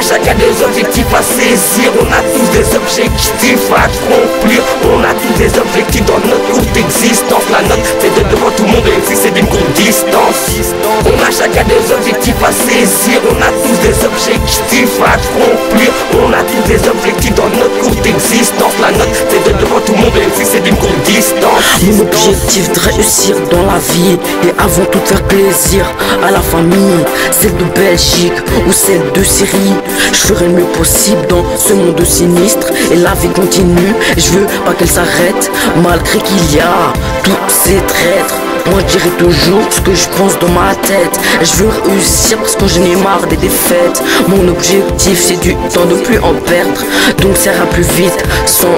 chacun des objectifs à saisir, on a tous des objectifs à accomplir. On a tous des objectifs dans notre courte existence. La note c'est de devant tout le monde et fixer d'une courte distance. On a chacun des objectifs à saisir, on a tous des objectifs à accomplir. On a tous des objectifs dans notre courte existence. La note c'est de devant tout le monde et fixer d'une courte distance. Mon objectif de réussir dans la vie et avant tout faire plaisir à la famille, celle de Belgique ou celle de Syrie. Je ferai le mieux possible dans ce monde sinistre et la vie continue. Je veux pas qu'elle s'arrête malgré qu'il y a tous ces traîtres. Moi je dirai toujours ce que je pense dans ma tête. Je veux réussir parce que j'en ai marre des défaites. Mon objectif c'est du temps de plus en perdre, donc ça ira plus vite sans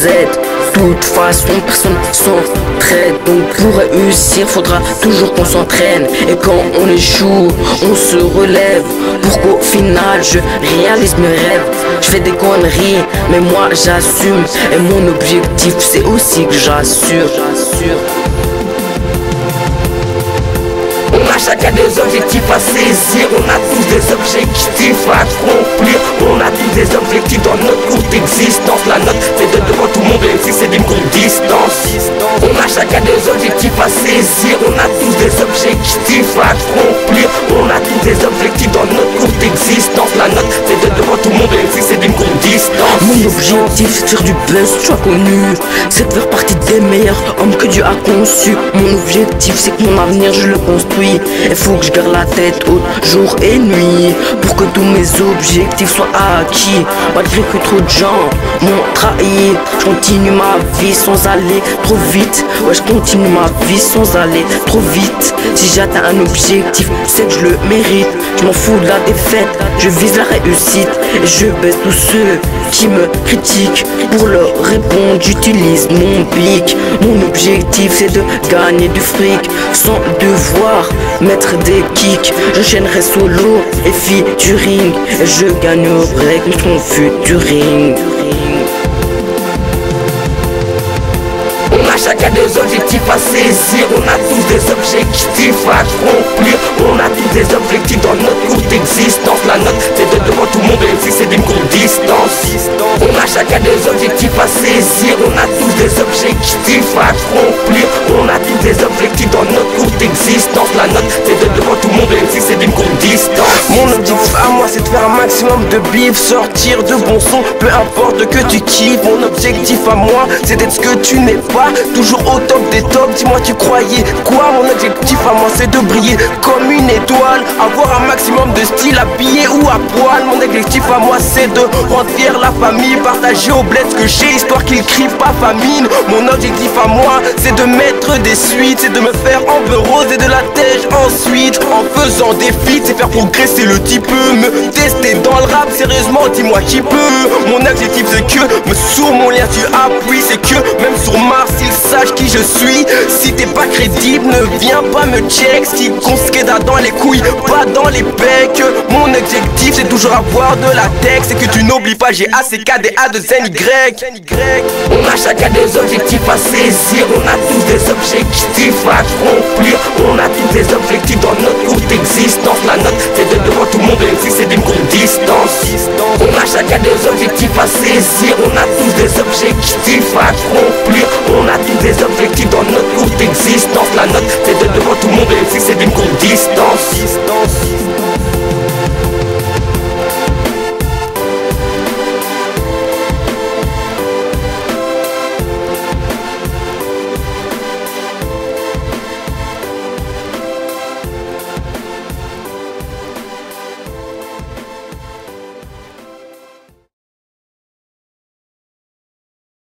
aide. De toute façon personne s'entraide, donc pour réussir faudra toujours qu'on s'entraîne. Et quand on échoue on se relève pour qu'au final je réalise mes rêves. Je fais des conneries mais moi j'assume, et mon objectif c'est aussi que j'assure. On a chacun des objectifs à saisir, on a tous des objectifs à accomplir. On a tous des objectifs dans notre courte existence. La note c'est de devant tout le monde et fixer d'une courte distance. On a chacun des objectifs à saisir, on a tous des objectifs à accomplir. On a tous des objectifs dans notre courte existence. La note c'est de devant tout le monde et fixer d'une courte distance. Mon objectif c'est de faire du buzz, tu as connu, c'est de faire partie des meilleurs hommes que Dieu a conçus. Mon objectif c'est que mon avenir je le construis. Il faut que je garde la tête haute jour et nuit pour que tous mes objectifs soient acquis. Malgré que trop de gens m'ont trahi, je continue ma vie sans aller trop vite. Ouais, je continue ma vie sans aller trop vite. Si j'atteins un objectif c'est que je le mérite. Je m'en fous de la défaite, je vise la réussite. Et je baisse tous ceux qui me critiquent. Pour leur répondre j'utilise mon bic. Mon objectif c'est de gagner du fric sans devoir mettre des kicks. J'enchaînerai solo et featuring, et je gagnerai mon featuring. On a chacun des objectifs à saisir, on a tous des objectifs à accomplir. On a tous des objectifs dans notre courte existence. La note c'est de devant tout le monde et fixer d'une courte distance. On a chacun des objectifs à saisir, on a tous des objectifs à accomplir. On a tous des objectifs dans notre courte existence. La note c'est de devant tout le monde et fixer d'une courte distance. Mon objectif à moi c'est de faire un maximum de bif, sortir de bons sons, peu importe que tu kiffes. Mon objectif à moi c'est d'être ce que tu n'es pas, toujours au top des tops. Dis-moi tu croyais quoi? Mon objectif à moi c'est de briller comme une étoile, avoir un maximum de style habillé ou à poil. Mon objectif à moi c'est de rendre fier la famille, partager au bled ce que j'ai histoire qu'ils crient pas famine. Mon objectif à moi c'est de mettre des suites, c'est de me faire en rose et de la tèche ensuite. En faisant des feats c'est faire progresser le type, me tester dans le rap sérieusement, dis-moi qui peut. Mon objectif c'est que sur mon lien tu appuies, c'est que même sur Mars ils sachent qui je suis. Si t'es pas crédible ne viens pas me check, si qu'on se queda dans les couilles pas dans les becs. Mon objectif c'est toujours avoir de la tech, c'est que tu n'oublies pas j'ai ACKDA de ZNY. On a chacun des objectifs à saisir, on a tous des objectifs à accomplir. On a tous des objectifs dans notre courte existence. La note c'est de devant tout le monde et fixer d'une courte distance. On a chacun des objectifs à saisir, on a tous des objectifs à accomplir.